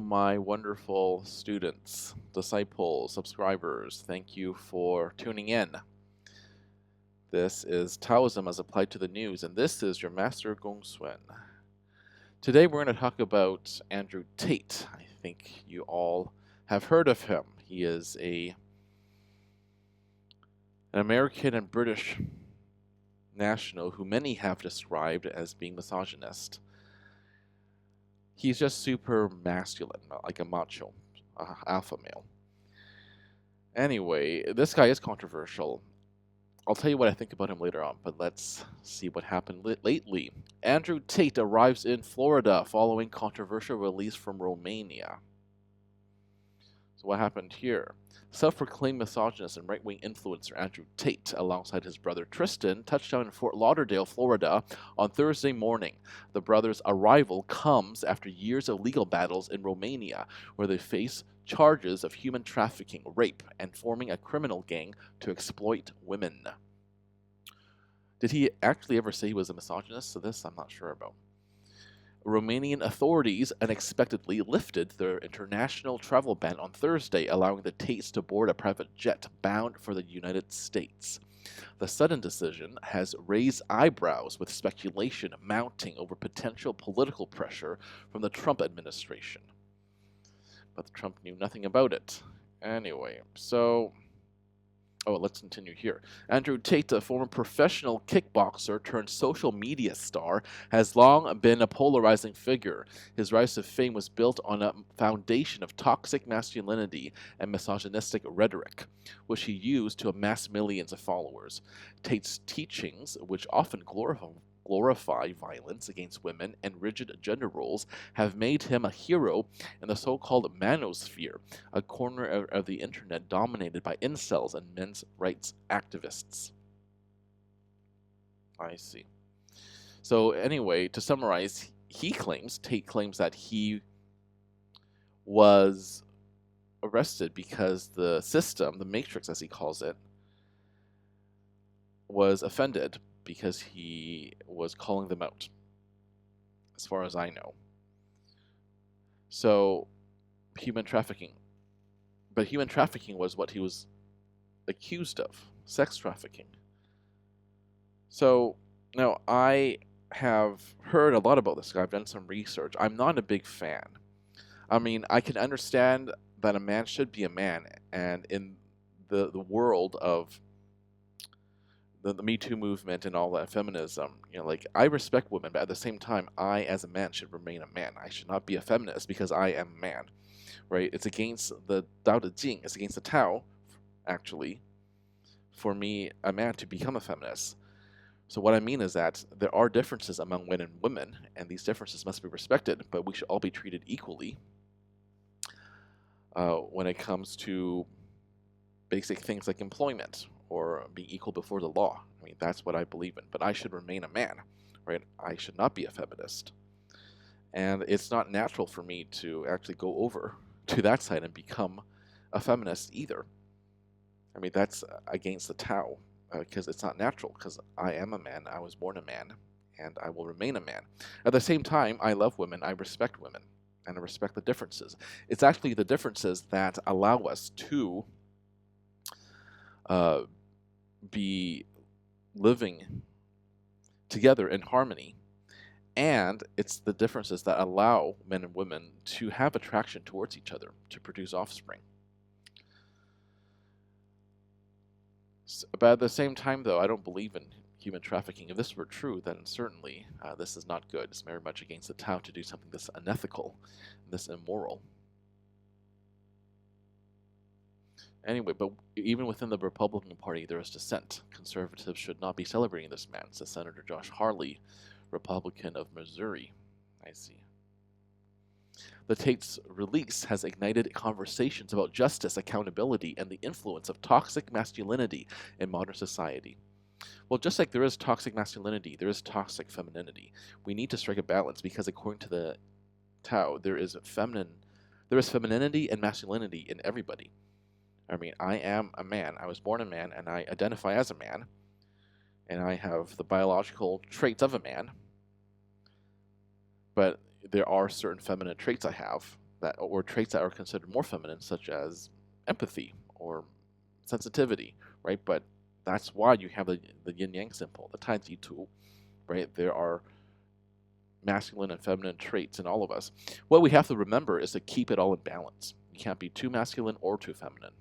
My wonderful students, disciples, subscribers, thank you for tuning in. This is Taoism as applied to the news, and this is your Master GongSun. Today we're going to talk about Andrew Tate. I think you all have heard of him. He is an American and British national who many have described as being misogynist. He's just super masculine, like a macho, alpha male. Anyway, this guy is controversial. I'll tell you what I think about him later on, but let's see what happened lately. Andrew Tate arrives in Florida following controversial release from Romania. So what happened here? Self-proclaimed misogynist and right-wing influencer Andrew Tate, alongside his brother Tristan, touched down in Fort Lauderdale, Florida on Thursday morning. The brothers' arrival comes after years of legal battles in Romania, where they face charges of human trafficking, rape, and forming a criminal gang to exploit women. Did he actually ever say he was a misogynist? So this I'm not sure about. Romanian authorities unexpectedly lifted their international travel ban on Thursday, allowing the Tates to board a private jet bound for the United States. The sudden decision has raised eyebrows, with speculation mounting over potential political pressure from the Trump administration. But Trump knew nothing about it. Anyway, let's continue here. Andrew Tate, a former professional kickboxer turned social media star, has long been a polarizing figure. His rise to fame was built on a foundation of toxic masculinity and misogynistic rhetoric, which he used to amass millions of followers. Tate's teachings, which often glorify violence against women and rigid gender roles, have made him a hero in the so-called manosphere, a corner of the internet dominated by incels and men's rights activists. I see. So anyway, to summarize, Tate claims that he was arrested because the system, the matrix as he calls it, was offended because he was calling them out, as far as I know. So, human trafficking. But human trafficking was what he was accused of, sex trafficking. So, now I have heard a lot about this guy. I've done some research. I'm not a big fan. I mean, I can understand that a man should be a man, and in the world of the Me Too movement and all that feminism, like, I respect women, but at the same time, I, as a man, should remain a man. I should not be a feminist because I am a man, right? It's against the Tao Te Ching. It's against the Tao, actually, for me, a man, to become a feminist. So what I mean is that there are differences among men and women, and these differences must be respected, but we should all be treated equally when it comes to basic things like employment or being equal before the law. I mean, that's what I believe in. But I should remain a man, right? I should not be a feminist. And it's not natural for me to actually go over to that side and become a feminist either. I mean, that's against the Tao, because it's not natural, because I am a man, I was born a man, and I will remain a man. At the same time, I love women, I respect women, and I respect the differences. It's actually the differences that allow us to be living together in harmony, and it's the differences that allow men and women to have attraction towards each other, to produce offspring. But at the same time, though, I don't believe in human trafficking. If this were true, then certainly this is not good. It's very much against the Tao to do something this unethical, this immoral. Anyway, but even within the Republican Party, there is dissent. Conservatives should not be celebrating this man, says Senator Josh Hawley, Republican of Missouri. I see. The Tate's release has ignited conversations about justice, accountability, and the influence of toxic masculinity in modern society. Well, just like there is toxic masculinity, there is toxic femininity. We need to strike a balance because, according to the Tao, there is femininity and masculinity in everybody. I mean, I am a man. I was born a man, and I identify as a man, and I have the biological traits of a man, but there are certain feminine traits I have that, or traits that are considered more feminine, such as empathy or sensitivity, right? But that's why you have the yin yang symbol, the Tai Chi tool, right? There are masculine and feminine traits in all of us. What we have to remember is to keep it all in balance. You can't be too masculine or too feminine.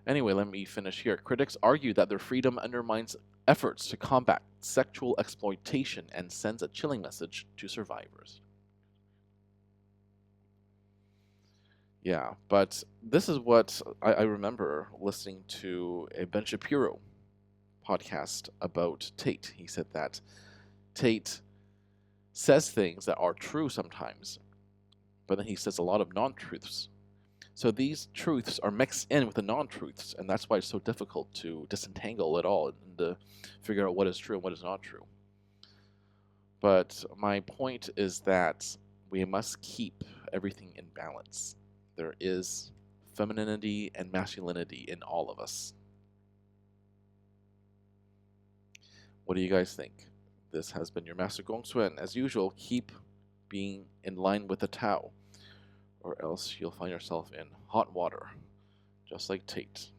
Anyway, let me finish here. Critics argue that their freedom undermines efforts to combat sexual exploitation and sends a chilling message to survivors. Yeah, but this is what I remember listening to a Ben Shapiro podcast about Tate. He said that Tate says things that are true sometimes, but then he says a lot of non-truths. So these truths are mixed in with the non-truths, and that's why it's so difficult to disentangle it all and to figure out what is true and what is not true. But my point is that we must keep everything in balance. There is femininity and masculinity in all of us. What do you guys think? This has been your Master GongSun. As usual, keep being in line with the Tao, or else you'll find yourself in hot water, just like Tate.